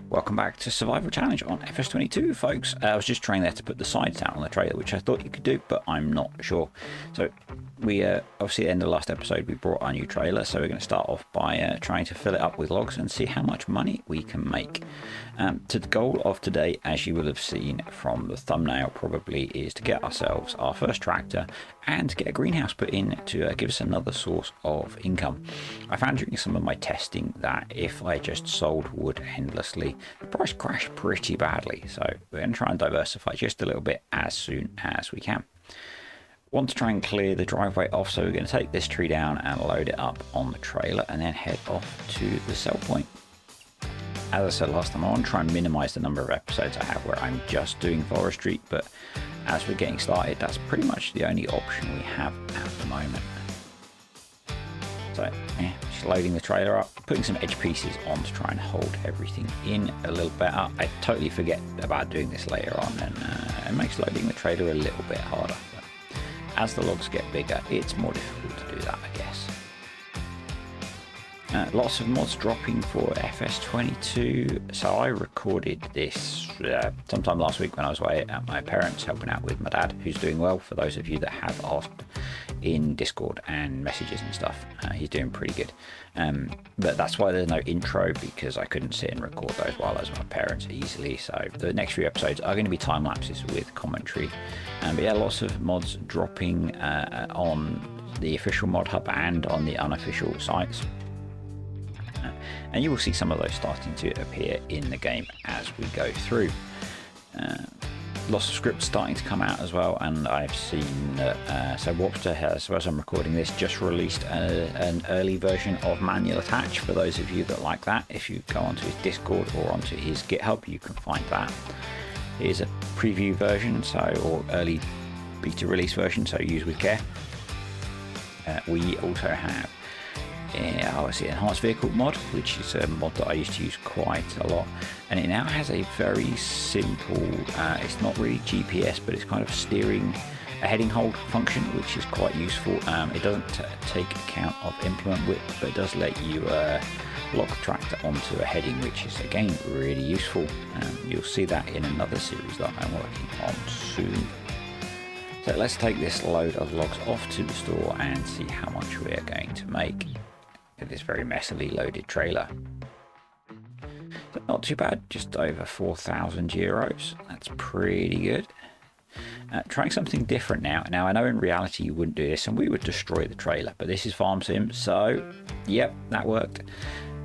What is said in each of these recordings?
Welcome back to Survival Challenge on FS22, folks. I was just trying there to put the sides down on the trailer, which I thought you could do, but I'm not sure. So we obviously at the end of the last episode we brought our new trailer, so we're going to start off by trying to fill it up with logs and see how much money we can make. To the goal of today, as you will have seen from the thumbnail probably, is to get ourselves our first tractor and get a greenhouse put in to give us another source of income. I found during some of my testing that if I just sold wood endlessly, the price crashed pretty badly, so we're going to try and diversify just a little bit as soon as we can. Want to try and clear the driveway off, so we're going to take this tree down and load it up on the trailer and then head off to the sell point. As I said last time, I want to try and minimize the number of episodes I have where I'm just doing forestry, but as we're getting started, that's pretty much the only option we have at the moment. So yeah, just loading the trailer up, putting some edge pieces on to try and hold everything in a little better. I totally forget about doing this later on, and it makes loading the trailer a little bit harder. But as the logs get bigger, it's more difficult to do that, I guess. Lots of mods dropping for FS22. So I recorded this sometime last week when I was away at my parents helping out with my dad, who's doing well, for those of you that have asked in Discord and messages and stuff. He's doing pretty good. But that's why there's no intro, because I couldn't sit and record those while I was with my parents easily. So the next few episodes are going to be time lapses with commentary. But yeah, lots of mods dropping on the official mod hub and on the unofficial sites. And you will see some of those starting to appear in the game as we go through. Lots of scripts starting to come out as well, and I've seen that so Wopster has, so as I'm recording this, just released an early version of manual attach. For those of you that like that, if you go onto his Discord or onto his GitHub, you can find that. Here's a preview version, or early beta release version, so use with care. We also have enhanced vehicle mod, which is a mod that I used to use quite a lot, and it now has a very simple, it's not really GPS, but it's kind of steering, a heading hold function, which is quite useful. It doesn't take account of implement width, but it does let you lock the tractor onto a heading, which is again really useful. You'll see that in another series that I'm working on soon. So let's take this load of logs off to the store and see how much we're going to make with this very messily loaded trailer. So not too bad, just over 4,000 euros. That's pretty good. Trying something different now. Now I know in reality you wouldn't do this and we would destroy the trailer, but this is Farm Sim, so yep, that worked.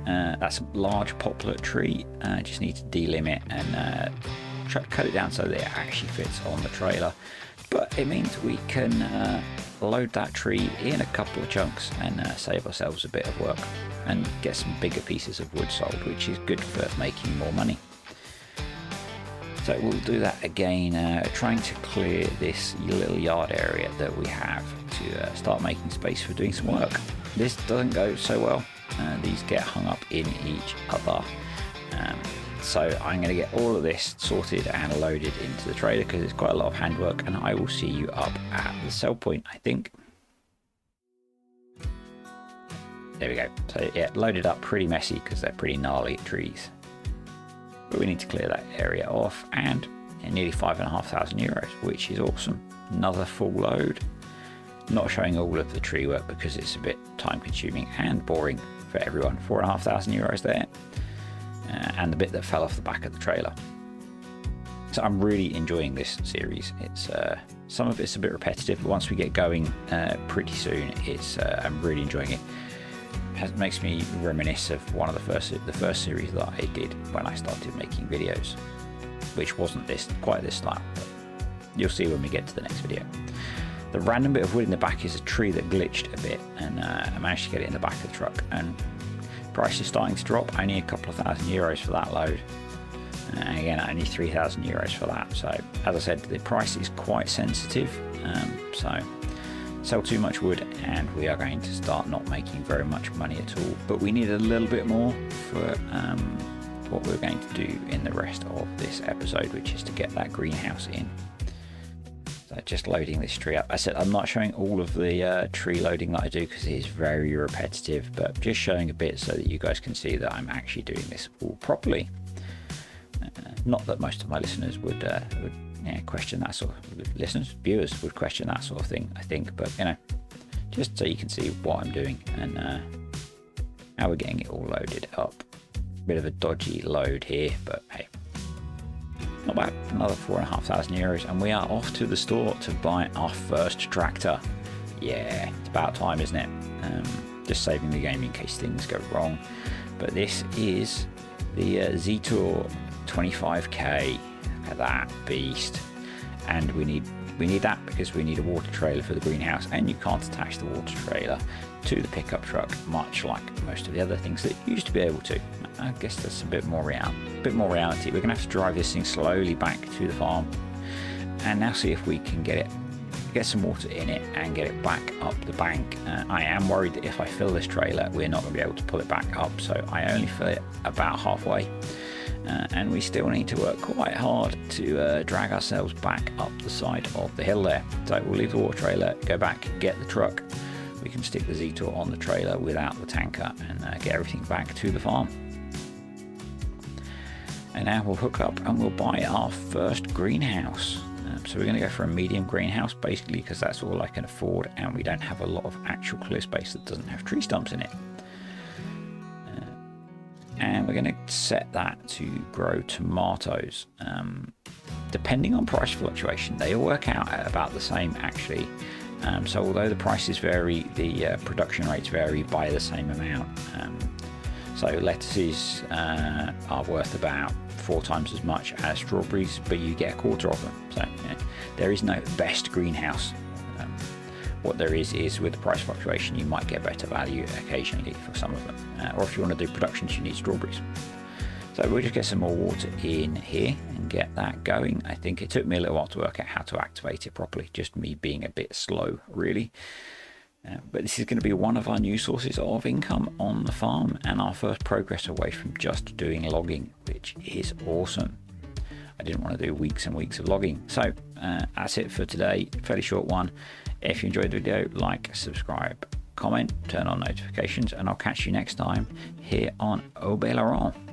That's a large poplar tree. Just need to delimit and try to cut it down so that it actually fits on the trailer. But it means we can load that tree in a couple of chunks and save ourselves a bit of work and get some bigger pieces of wood sold, which is good for making more money. So we'll do that again, trying to clear this little yard area that we have to start making space for doing some work. This doesn't go so well. These get hung up in each other. So I'm going to get all of this sorted and loaded into the trailer because it's quite a lot of handwork, and I will see you up at the sell point, I think. There we go. So yeah, loaded up, pretty messy because they're pretty gnarly trees. But we need to clear that area off, and nearly 5,500 euros, which is awesome. Another full load. Not showing all of the tree work because it's a bit time consuming and boring for everyone. 4,500 euros there. And the bit that fell off the back of the trailer. So I'm really enjoying this series. It's some of it's a bit repetitive, but once we get going pretty soon, it's I'm really enjoying it. It makes me reminisce of one of the first series that I did when I started making videos, which wasn't quite this style, but you'll see when we get to the next video. The random bit of wood in the back is a tree that glitched a bit, and I managed to get it in the back of the truck, and price is starting to drop. Only a couple of €1,000 for that load, and again only 3,000 euros for that. So as I said, the price is quite sensitive, so sell too much wood and we are going to start not making very much money at all. But we need a little bit more for what we're going to do in the rest of this episode, which is to get that greenhouse in. So just loading this tree up. I said I'm not showing all of the tree loading that I do because it is very repetitive, but just showing a bit so that you guys can see that I'm actually doing this all properly. Not that most of my listeners would question that sort of viewers would question that sort of thing, I think, but just so you can see what I'm doing and how we're getting it all loaded up. Bit of a dodgy load here, but hey, not bad. Another €4,500, and we are off to the store to buy our first tractor. Yeah, it's about time, isn't it? Just saving the game in case things go wrong. But this is the Z-Tour 25k. Look at that beast. And we need that because we need a water trailer for the greenhouse, and you can't attach the water trailer to the pickup truck, much like most of the other things that you used to be able to. I guess that's a bit more reality. We're gonna have to drive this thing slowly back to the farm, and now see if we can get some water in it and get it back up the bank. I am worried that if I fill this trailer, we're not going to be able to pull it back up, so I only fill it about halfway, and we still need to work quite hard to drag ourselves back up the side of the hill there. So we'll leave the water trailer, go back, get the truck. We can stick the Z-Tour on the trailer without the tanker and get everything back to the farm. And now we'll hook up and we'll buy our first greenhouse. So we're going to go for a medium greenhouse, basically because that's all I can afford, and we don't have a lot of actual clear space that doesn't have tree stumps in it. And we're going to set that to grow tomatoes. Depending on price fluctuation, they all work out at about the same actually. So although the prices vary, the production rates vary by the same amount. So lettuces are worth about 4 times as much as strawberries, but you get a quarter of them. So there is no best greenhouse. What there is with the price fluctuation, you might get better value occasionally for some of them. Or if you want to do productions, you need strawberries. So we'll just get some more water in here and get that going. I think it took me a little while to work out how to activate it properly, just me being a bit slow, really. But this is going to be one of our new sources of income on the farm, and our first progress away from just doing logging, which is awesome. I didn't want to do weeks and weeks of logging. So that's it for today. Fairly short one. If you enjoyed the video, like, subscribe, comment, turn on notifications, and I'll catch you next time here on Au Baileron.